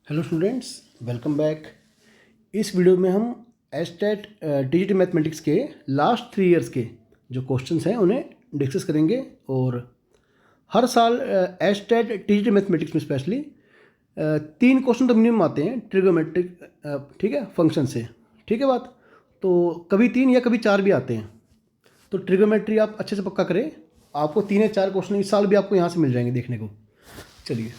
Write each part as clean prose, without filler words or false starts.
Hello students, welcome back. इस video में हम एस्टेट डिजिटल मैथमेटिक्स के लास्ट 3 इयर्स के जो क्वेश्चंस हैं उन्हें डिस्कस करेंगे। और हर साल एस्टेट डिजिटल मैथमेटिक्स में स्पेशली 3 क्वेश्चन तो मिनिमम आते हैं ट्रिगोमेट्रिक, ठीक है, फंक्शन से। ठीक है बात। तो कभी 3 या कभी 4 भी आते हैं। तो ट्रिगोमेट्री आप अच्छे से पक्का करें, आपको 3 या 4 क्वेश्चन इस साल भी आपको यहाँ से मिल जाएंगे देखने को। चलिए,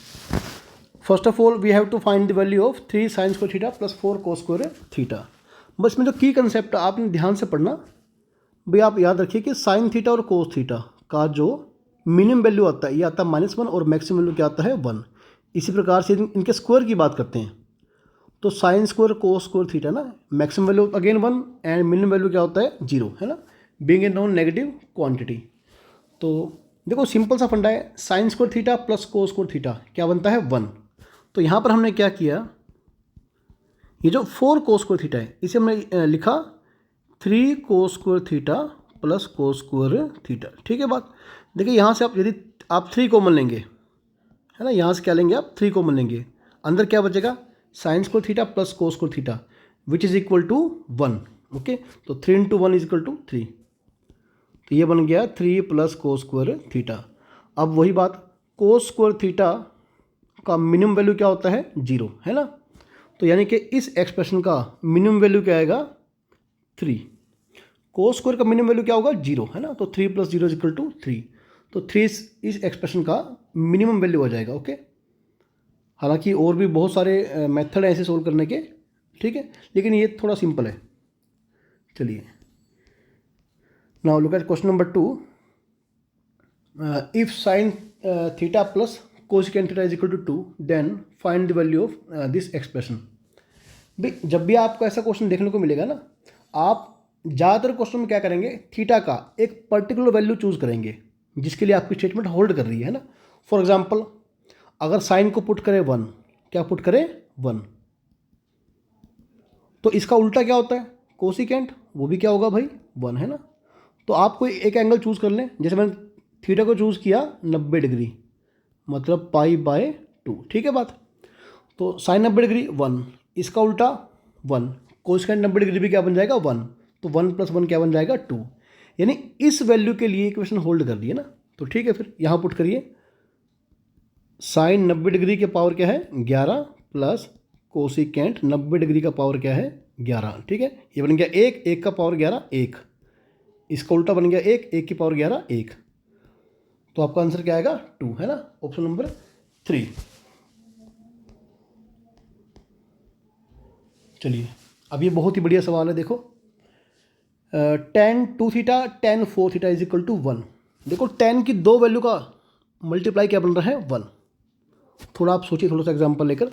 first of all we have to find the value of 3 sine square theta plus 4 cos square theta. बस में जो की कंसेप्ट आपने ध्यान से पढ़ना भाई, आप याद रखिए कि साइन थीटा और कोस थीटा का जो मिनिमम वैल्यू आता है ये आता है -1 और मैक्सिमम वैल्यू क्या आता है 1। इसी प्रकार से इनके स्क्वायर की बात करते हैं तो sine square cos square theta ना, maximum value again 1 and minimum value क्या होता है 0, है ना, being a non negative quantity. तो देखो सिंपल सा फंडा है, sine square theta plus cos square theta क्या बनता है 1। तो यहाँ पर हमने क्या किया, ये जो 4 कोस स्क्वायर थीटा है इसे हमने लिखा 3 कोस square theta plus cos square theta. ठीक है बात। देखिए यहाँ से आप यदि आप 3 कॉमन लेंगे, है ना, यहाँ से क्या लेंगे आप 3 कॉमन लेंगे, अंदर क्या बचेगा sine square theta plus cos square theta which is equal to 1। Okay, तो 3 × 1 इज इक्वल टू 3। तो ये बन गया 3 प्लस कोस स्क्वायर थीटा। अब वही बात, कोस स्क्वायर थीटा का मिनिमम वैल्यू क्या होता है 0, है ना। तो यानी कि इस एक्सप्रेशन का मिनिमम वैल्यू क्या आएगा 3। कोस स्क्वायर का मिनिमम वैल्यू क्या होगा 0, है ना। तो 3 + 0 = 3। तो 3 इस एक्सप्रेशन का मिनिमम वैल्यू आ जाएगा। ओके, हालांकि और भी बहुत सारे मेथड हैं ऐसे सोल्व करने के, ठीक है, लेकिन ये थोड़ा सिंपल है। चलिए, now look at question number 2। If sine theta plus cosecant theta is equal to 2 then find the value of this expression. भाई जब भी आपको ऐसा क्वेश्चन देखने को मिलेगा ना, आप ज़्यादातर क्वेश्चन में क्या करेंगे, थीटा का एक पर्टिकुलर वैल्यू चूज करेंगे जिसके लिए आपकी स्टेटमेंट होल्ड कर रही है ना। फॉर एग्जाम्पल, अगर साइन को पुट करें 1, क्या पुट करें 1, तो इसका उल्टा क्या होता है कोसिकेंट, वो भी क्या होगा भाई 1, है ना। तो आप कोई एक एंगल चूज कर लें, जैसे मैंने थीटा को चूज़ किया 90 डिग्री, मतलब π/2। ठीक है बात। तो साइन 90 डिग्री 1, इसका उल्टा 1, कोसेकेंट 90 डिग्री भी क्या बन जाएगा 1, तो 1 + 1 क्या बन जाएगा 2। यानी इस वैल्यू के लिए इक्वेशन होल्ड कर दी है ना। तो ठीक है, फिर यहाँ पुट करिए, साइन 90 डिग्री के पावर क्या है 11 प्लस कोसिकेंट 90 डिग्री का पावर क्या है 11। ठीक है, ये बन गया 1, 1 का पावर 11 1, इसका उल्टा बन गया 1, 1 की पावर 11 1। तो आपका आंसर क्या आएगा 2, है ना, ऑप्शन नंबर 3। चलिए, अब ये बहुत ही बढ़िया सवाल है, देखो tan 2 theta tan 4 theta is equal to 1। देखो tan की 2 वैल्यू का मल्टीप्लाई क्या बन रहा है 1। थोड़ा आप सोचिए, थोड़ा सा एग्जांपल लेकर,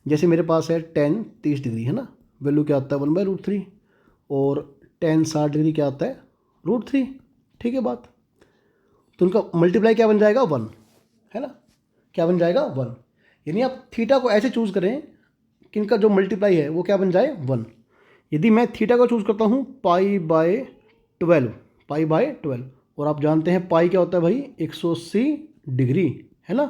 जैसे मेरे पास है tan 30 डिग्री, है ना, वैल्यू क्या आता है 1/√3, और tan 60 डिग्री क्या आता है √3। ठीक है बात। तो उनका मल्टीप्लाई क्या बन जाएगा 1, है ना, क्या बन जाएगा 1। यानी आप थीटा को ऐसे चूज़ करें कि इनका जो मल्टीप्लाई है वो क्या बन जाए 1। यदि मैं थीटा को चूज़ करता हूँ π/12, और आप जानते हैं पाई क्या होता है भाई 180 डिग्री, है ना।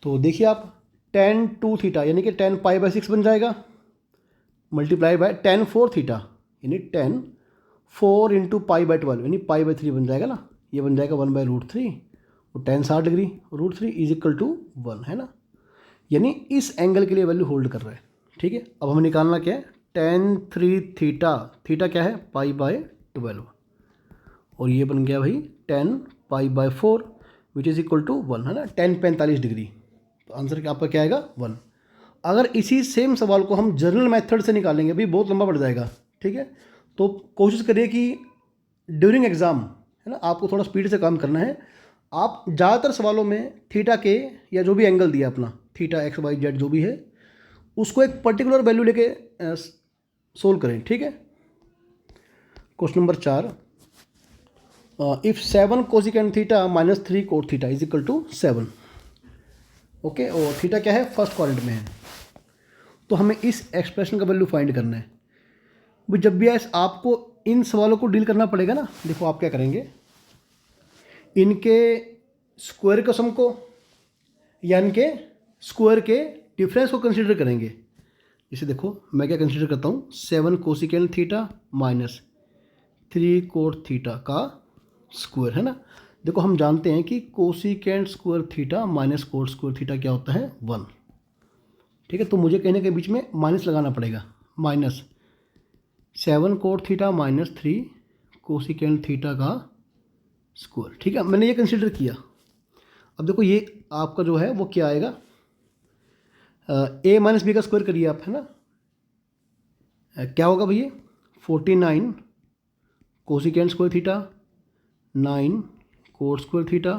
तो देखिए आप tan 2 थीटा यानी कि tan π/6 बन जाएगा, मल्टीप्लाई बाय tan 4 थीटा यानी tan 4 × π/12 यानी π/3 बन जाएगा ना, ये बन जाएगा 1/√3, और tan 60 degree √3 is equal to 1, है ना। यानी इस एंगल के लिए वैल्यू होल्ड कर रहा है। ठीक है, अब हमें निकालना क्या है tan 3 थीटा, थीटा क्या है π/12, और ये बन गया भाई tan π/4 which is equal to 1, है ना, tan 45 डिग्री। तो आंसर आपका क्या आएगा 1। अगर इसी सेम सवाल को हम जनरल मेथड से निकालेंगे भी बहुत लंबा पड़ जाएगा। ठीक है, तो कोशिश करिए कि ड्यूरिंग एग्ज़ाम, है ना, आपको थोड़ा स्पीड से काम करना है। आप ज़्यादातर सवालों में थीटा के या जो भी एंगल दिया अपना थीटा XYZ जो भी है उसको एक पर्टिकुलर वैल्यू लेके सोल्व करें। ठीक है, question number 4, if 7 cosecant theta -3 cot theta is equal to 7। Okay, और थीटा क्या है फर्स्ट क्वाड्रेंट में है, तो हमें इस एक्सप्रेशन का वैल्यू फाइंड करना है। भाई जब भी आपको इन सवालों को डील करना पड़ेगा ना, देखो आप क्या करेंगे, इनके स्क्वायर के सम को या इनके स्क्वायर के डिफरेंस को कंसिडर करेंगे। जैसे देखो मैं क्या कंसिडर करता हूँ, 7 cosecant theta minus 3 cot theta का स्क्वायर, है ना। देखो हम जानते हैं कि cosecant square theta minus cot square theta क्या होता है, 1। ठीक है, तो मुझे कहीं ना कहीं बीच में माइनस लगाना पड़ेगा। Minus 7 cot theta minus 3 cosecant theta का स्क्वायर। ठीक है, मैंने ये कंसिडर किया। अब देखो ये आपका जो है वो क्या आएगा, ए माइनस बी का स्क्वायर करिए आप, है ना। क्या होगा भैया, 49 cosecant square theta 9 coat square theta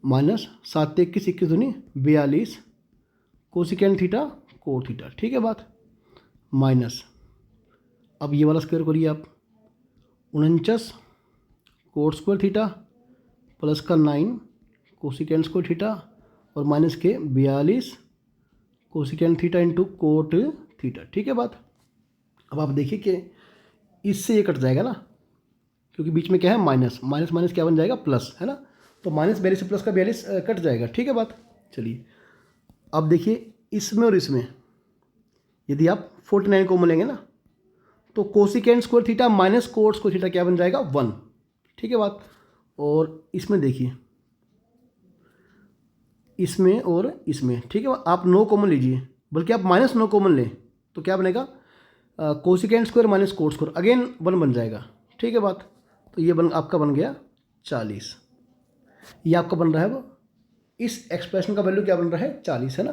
minus 7 21 21 दूनी 42 कोसिकेंट थीटा कोट थीटा। ठीक है बात, माइनस अब ये वाला स्क्वायर करिए आप, 49 कोट स्क्वायर थीटा प्लस का 9 कोसिकेंट स्क्वायर थीटा और माइनस के 42 cosecant theta into cot theta. ठीक है बात। अब आप देखिए कि इससे ये कट जाएगा ना, क्योंकि बीच में क्या है माइनस, माइनस माइनस क्या बन जाएगा प्लस, है ना। तो माइनस 42 से प्लस का 42 कट जाएगा। ठीक है बात। चलिए अब देखिए इसमें और इसमें यदि आप 49 को मिलेंगे ना, तो cosecant square theta minus cot square theta क्या बन जाएगा, 1। ठीक है बात। और इसमें देखिए, इसमें और इसमें, ठीक है, आप 9 कॉमन लीजिए, बल्कि आप माइनस 9 कॉमन लें तो क्या बनेगा, cosecant square minus cot square again 1 बन जाएगा। ठीक है बात। तो ये आपका बन गया 40। ये आपका बन रहा है वो, इस एक्सप्रेशन का वैल्यू क्या बन रहा है, 40, है ना।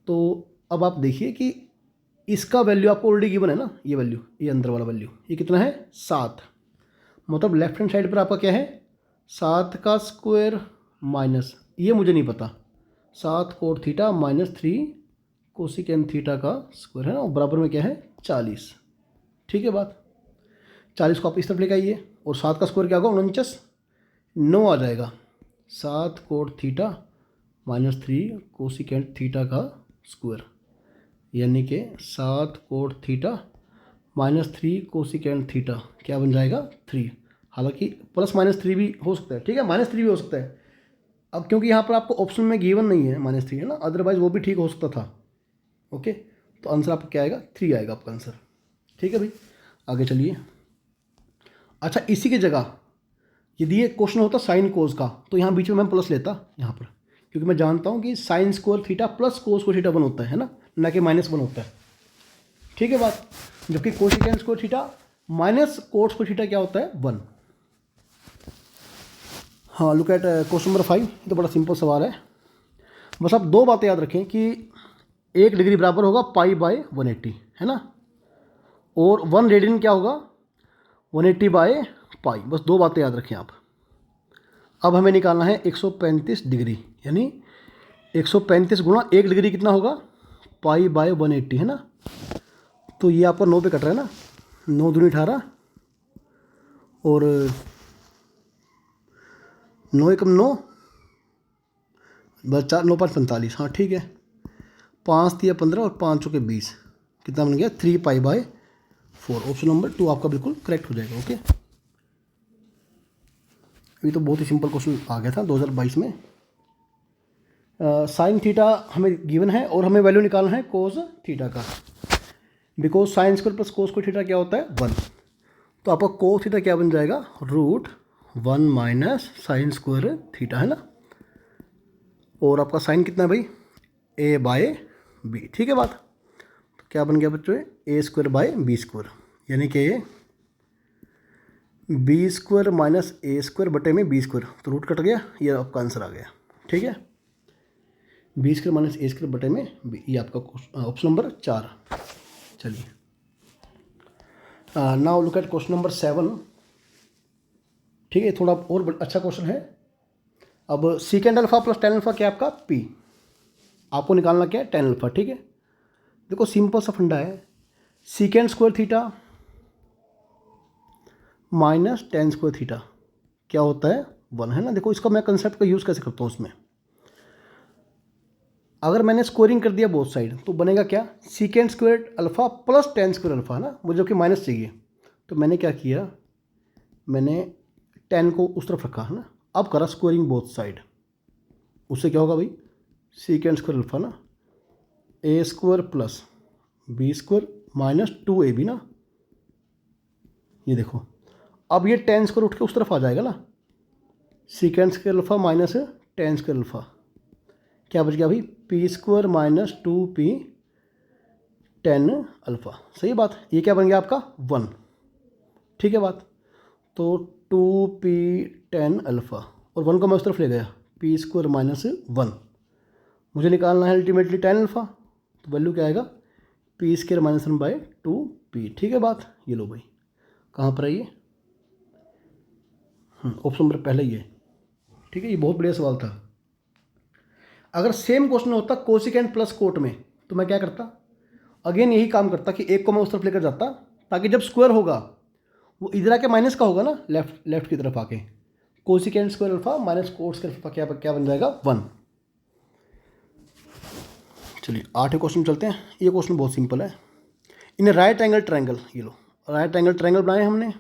तो अब आप देखिए कि इसका वैल्यू आपको ऑलरेडी गिवन है ना, ये वैल्यू, ये अंदर वाला वैल्यू ये कितना है, 7। मतलब लेफ्ट हैंड साइड पर आपका क्या है, 7 का स्क्वायर माइनस, ये मुझे नहीं पता, 7 cot theta minus 3 cosecant theta का स्क्वायर, है ना, और बराबर में क्या है 40। ठीक है बात। 40 को आप इस तरफ लेकर आइए और 7 का स्क्वायर क्या होगा, 49, 9 आ जाएगा। 7 cot theta minus 3 cosecant theta का स्क्वायर, यानी कि 7 cot theta minus 3 cosecant theta क्या बन जाएगा, 3। हालांकि प्लस माइनस 3 भी हो सकता है, ठीक है, -3 भी हो सकता है। अब क्योंकि यहाँ पर आपको ऑप्शन में गिवन नहीं है -3, है ना, अदरवाइज वो भी ठीक हो सकता था। ओके, तो आंसर आपका क्या आएगा, 3 आएगा आपका आंसर। ठीक है भाई, आगे चलिए। अच्छा, इसी की जगह यदि ये क्वेश्चन होता साइन कोस का, तो यहाँ बीच में मैं प्लस लेता यहाँ पर, क्योंकि मैं जानता हूँ कि sign square theta plus cos square theta 1 होता है ना, ना कि -1 होता है। ठीक है बात। जबकि cosecant square theta minus cot square theta क्या होता है, 1। हाँ, लुक एट क्वेश्चन नंबर 5। ये तो बड़ा सिंपल सवाल है। बस आप 2 बातें याद रखें कि 1 डिग्री बराबर होगा π/180, है ना, और 1 रेडियन क्या होगा, 180/π। बस 2 बातें याद रखें आप। अब हमें निकालना है 135 डिग्री, यानी 135 गुणा 1 डिग्री कितना होगा, π/180, है ना। तो ये आपका 9 पे कट रहा है ना, 9 दूनी 18 और 9 एकम 9, बस 4 9 5 45। हाँ ठीक है, 5 तिया 15 और 5 चौके 20, कितना बन गया, 3π/4। ऑप्शन नंबर 2 आपका बिल्कुल करेक्ट हो जाएगा। ओके, अभी तो बहुत ही सिंपल क्वेश्चन आ गया था 2022 में। साइन थीटा हमें गिवन है और हमें वैल्यू निकालना है कोस थीटा का, because sine square plus cos square theta क्या होता है, 1। तो आपका कोस थीटा क्या बन जाएगा, √1 माइनस साइन स्क्वायर थीटा, है ना। और आपका साइन कितना है भाई, a/b। ठीक है बात। तो क्या बन गया बच्चों, a²/b², यानी कि b² माइनस a² बटे में b², तो रूट कट गया, ये आपका आंसर आ गया। ठीक है, b² माइनस a² बटे में b, ये आपका ऑप्शन नंबर 4। चलिए, now look at question number 7। ठीक है, थोड़ा और अच्छा क्वेश्चन है। अब सीकेंड अल्फा प्लस टेन अल्फा क्या आपका p, आपको निकालना क्या है, टेन अल्फा। ठीक है, देखो सिंपल सा फंडा है, secant square theta minus ten square theta क्या होता है, 1, है ना। देखो इसका मैं कंसेप्ट का यूज़ कैसे करता हूँ उसमें, अगर मैंने स्क्वायरिंग कर दिया बोथ साइड तो बनेगा क्या, सीकेंड square alpha plus ten square alpha, है ना, मुझे जो कि माइनस चाहिए। तो मैंने क्या किया, मैंने 10 को उस तरफ रखा, है ना। अब करा स्क्वायरिंग बोथ साइड, उससे क्या होगा भाई, सीकेंड स्क्वायर अल्फा ना a square plus b square minus 2ab ना, ये देखो अब ये टेन स्क्वायर उठ के उस तरफ आ जाएगा ना, सीकेंड square alpha minus ten square alpha, क्या बच गया भाई P square minus 2p tan alpha. सही बात, ये क्या बन गया आपका 1, ठीक है बात। तो 2p टेन अल्फा और 1 को मैं उस तरफ ले गया, पी स्क्वायर माइनस 1, मुझे निकालना है अल्टीमेटली टेन अल्फा, तो वैल्यू क्या आएगा पी स्क्वायर माइनस 1/2p, ठीक है बात। ये लो भाई कहाँ पर है ये, ऑप्शन नंबर पहले ही है, ठीक है। ये बहुत बढ़िया सवाल था। अगर सेम क्वेश्चन होता कोसिकेंट प्लस कोट में तो मैं क्या करता, अगेन यही काम करता कि एक को मैं उस तरफ लेकर जाता, ताकि जब स्क्वायर होगा वो इधर आके माइनस का होगा ना, लेफ्ट की तरफ आके, cosecant square alpha minus cot square alpha क्या बन जाएगा 1। चलिए 8वें क्वेश्चन चलते हैं। ये क्वेश्चन बहुत सिंपल है। इन राइट एंगल ट्रायंगल, ये लो राइट एंगल ट्रायंगल बनाए हमने,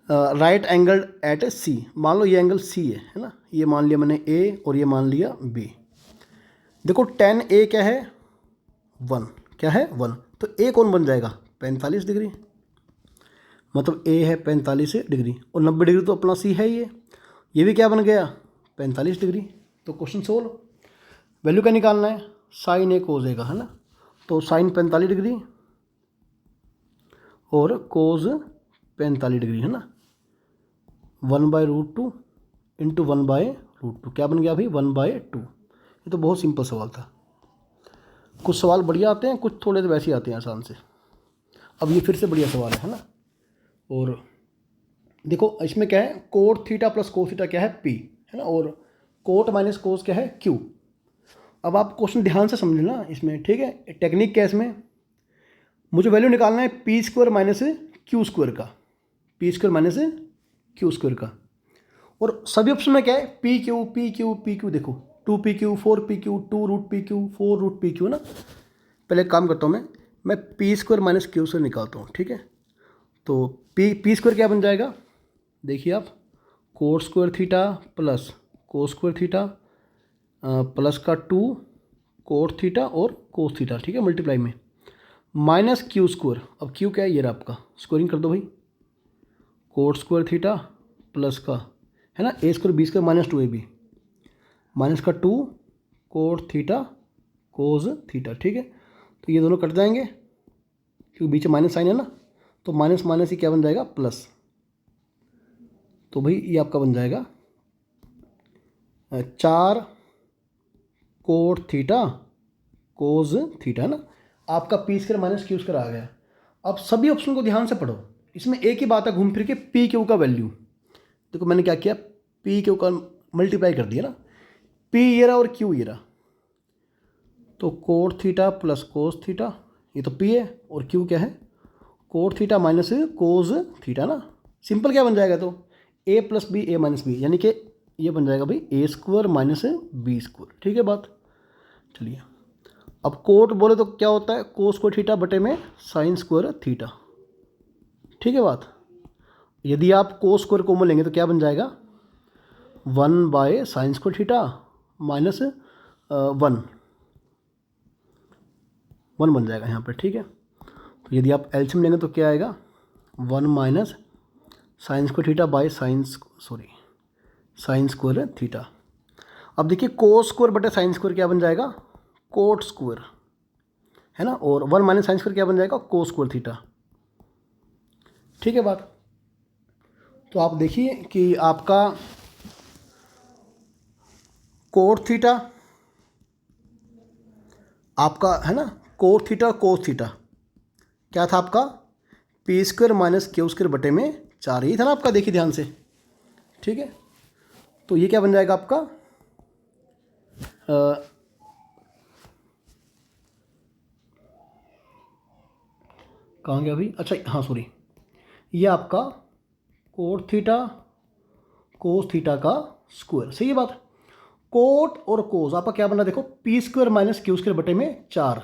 राइट एंगल एट सी, मान लो ये एंगल सी है ना, ये मान लिया मैंने ए और ये मान लिया बी। देखो tan A क्या है 1, क्या है 1, तो A कौन बन जाएगा 45 डिग्री, मतलब A है 45 डिग्री और 90 डिग्री तो अपना C है, ये भी क्या बन गया 45 डिग्री। तो क्वेश्चन सोल्व, वैल्यू क्या निकालना है साइन A कोज A का, है ना, तो साइन 45 डिग्री और कोज 45 डिग्री, है ना, 1/√2 इंटू 1/√2, क्या बन गया भाई 1/2। ये तो बहुत सिंपल सवाल था। कुछ सवाल बढ़िया आते हैं, कुछ थोड़े तो वैसे ही आते हैं आसान से। अब ये फिर से बढ़िया सवाल है ना। और देखो इसमें क्या है cot theta plus cos theta क्या है पी, है ना, और कोट माइनस कोस क्या है क्यू। अब आप क्वेश्चन ध्यान से समझ लेना इसमें, ठीक है। टेक्निक क्या है इसमें, मुझे वैल्यू निकालना है p square minus q square का, p square minus q square का। और सभी ऑप्शन में क्या है p q p q p q, देखो 2pq 4pq 2√pq 4√pq ना। पहले काम करता हूँ मैं P square minus q square निकालता हूँ, ठीक है। तो पी स्क्वायर क्या बन जाएगा, देखिए आप coat square theta plus cos square theta plus का 2 कोट थीटा और कोस थीटा, ठीक है, मल्टीप्लाई में माइनस क्यू स्क्वायर। अब क्यू क्या है ये रहा आपका, स्क्वायरिंग कर दो भाई, कोट स्क्वायर थीटा प्लस का, है ना, a square b square minus 2ab minus का 2 कोट थीटा कोज थीटा, ठीक है। तो ये दोनों कट जाएंगे क्योंकि बीच में माइनस साइन है ना, तो माइनस माइनस ही क्या बन जाएगा प्लस। तो भाई ये आपका बन जाएगा 4 कोट थीटा कोज थीटा, है ना। आपका p square minus q square आ गया। अब सभी ऑप्शन को ध्यान से पढ़ो, इसमें एक ही बात है घूम फिर के पी क्यू का वैल्यू। देखो मैंने क्या किया, पी क्यू का मल्टीप्लाई कर दिया ना, पी ये रहा और क्यू ये रहा, तो cot theta plus cos theta, ये तो पी है, और क्यू क्या है cot theta minus cos theta ना। सिंपल क्या बन जाएगा, तो ए प्लस बी ए माइनस बी, यानी कि ये बन जाएगा भाई ए स्क्वायर माइनस बी स्क्वायर, ठीक है बात। चलिए अब कोट बोले तो क्या होता है कोस स्क्वायर थीटा बटे में साइन स्क्वायर थीटा, ठीक है बात। यदि आप कोस स्क्वायर कॉमन लेंगे तो क्या बन जाएगा 1/sin स्क्वायर थीटा माइनस 1 बन जाएगा यहाँ पर, ठीक है। तो यदि आप एलसीएम लेंगे तो क्या आएगा 1 minus sign square theta by sine square theta. अब देखिए कोस स्क्वायर बटे साइन स्क्वायर क्या बन जाएगा कोट स्क्वायर, है ना, और 1 माइनस साइन स्क्वायर क्या बन जाएगा कोस स्क्वायर थीटा, ठीक है बात। तो आप देखिए कि आपका कोट थीटा आपका, है ना, कोट थीटा कोस थीटा क्या था आपका p square minus q square बटे में 4, ही था ना आपका, देखिए ध्यान से, ठीक है। तो ये क्या बन जाएगा आपका कहाँ गया अभी, अच्छा हाँ सॉरी, ये आपका कोट थीटा कोस थीटा का स्क्वायर, सही है बात। कोट और कोस आपका क्या बना देखो P square minus q square बटे में 4,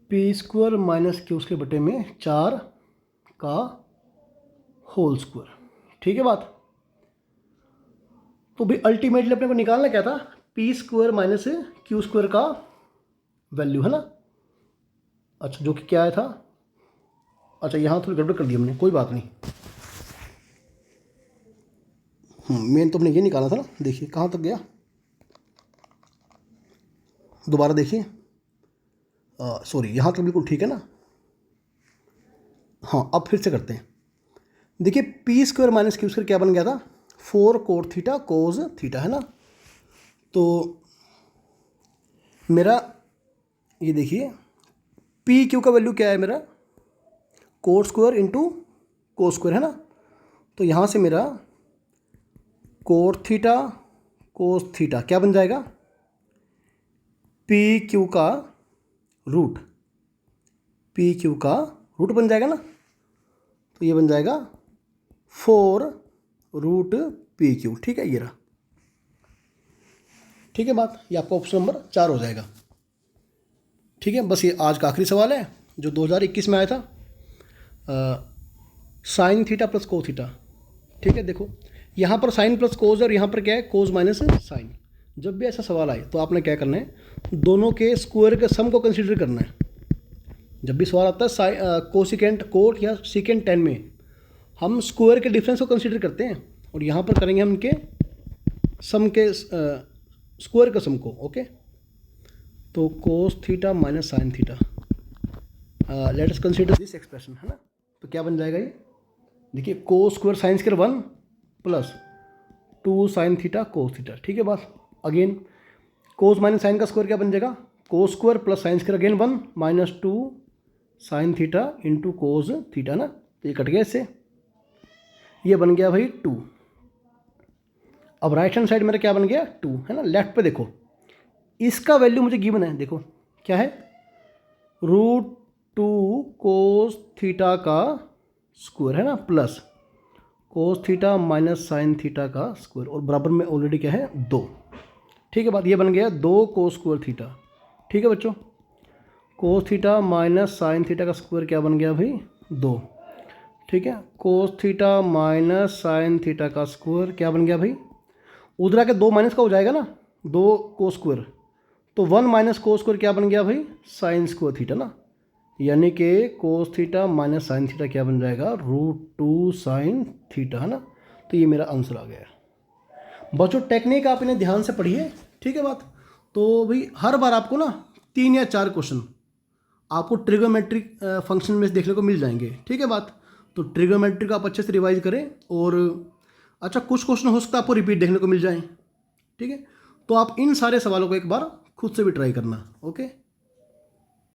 P square minus q square बटे में 4 का होल स्क्वायर, ठीक है बात। तो भी अल्टीमेटली अपने को निकालना क्या था P square minus q square का वैल्यू, है ना। अच्छा, जो कि क्या आया था, अच्छा यहाँ थोड़ी गड़बड़ कर दी हमने, कोई बात नहीं। मेन तो हमने ये निकाला था ना, देखिए कहाँ तक गया, दोबारा देखिए, सॉरी यहाँ तक बिल्कुल ठीक है ना। हाँ, अब फिर से करते हैं। देखिए P square minus q square क्या बन गया था, 4 कोट थीटा कोज थीटा, है ना। तो मेरा ये देखिए पी क्यू का वैल्यू क्या है मेरा, coat square into cos square, है ना। तो यहाँ से मेरा कोट थीटा कोस थीटा क्या बन जाएगा, पी क्यू का रूट, पी क्यू का रूट बन जाएगा ना। तो ये बन जाएगा 4 रूट पी क्यू, ठीक है, ये रहा, ठीक है बात। ये आपका ऑप्शन नंबर 4 हो जाएगा, ठीक है। बस ये आज का आखिरी सवाल है जो 2021 में आया था, साइन थीटा प्लस को थीटा, ठीक है। देखो यहाँ पर साइन प्लस कोज और यहाँ पर क्या है, कोज माइनस साइन। जब भी ऐसा सवाल आए तो आपने क्या करना है, दोनों के स्क्वायर के सम को कंसीडर करना है। जब भी सवाल आता है कोसिकेंट कोट या सीकेंट टेन में, हम स्क्वायर के डिफरेंस को कंसीडर करते हैं, और यहाँ पर करेंगे हम इनके सम के स्क्वायर का सम को, ओके। तो cos theta minus sine theta, let us consider this expression, है ना। तो क्या बन जाएगा ये, देखिए cos square sine square 1 plus 2 sine theta cos theta, ठीक है बस। अगेन कोस माइनस साइन का स्क्वायर क्या बन जाएगा, cos square plus sine square again 1 minus 2 sine theta into cos theta ना। तो ये कट गया इससे, ये बन गया भाई 2। अब राइट हैंड साइड मेरा क्या बन गया 2, है ना। लेफ्ट पे देखो इसका वैल्यू मुझे गिवन है, देखो क्या है, √2 कोस थीटा का स्क्वायर, है ना, plus cos theta minus sine theta का स्क्वायर, और बराबर में ऑलरेडी क्या है 2, ठीक है बात। ये बन गया 2 कोस स्क्वायर थीटा, ठीक है बच्चों। Cos theta minus sine theta का स्क्वायर क्या बन गया भाई 2, ठीक है। Cos theta minus sine theta का स्क्वायर क्या बन गया भाई, उधर आके 2 माइनस का हो जाएगा ना, 2 कोस स्क्वायर, तो 1 माइनस कोस स्क्वायर क्या बन गया भाई साइन स्क्वायर थीटा ना। यानी कि cos theta minus sine theta क्या बन जाएगा √2 साइन थीटा, है ना। तो ये मेरा आंसर आ गया। बच्चों टेक्निक आप इन्हें ध्यान से पढ़िए, ठीक है बात। तो भाई हर बार आपको ना 3 या 4 क्वेश्चन आपको ट्रिगोमेट्रिक फंक्शन में देखने को मिल जाएंगे, ठीक है बात। तो ट्रिगोमेट्रिक आप अच्छे से रिवाइज करें, और अच्छा कुछ क्वेश्चन हो सकता है आपको रिपीट देखने को मिल जाए, ठीक है। तो आप इन सारे सवालों को एक बार खुद से भी ट्राई करना, ओके।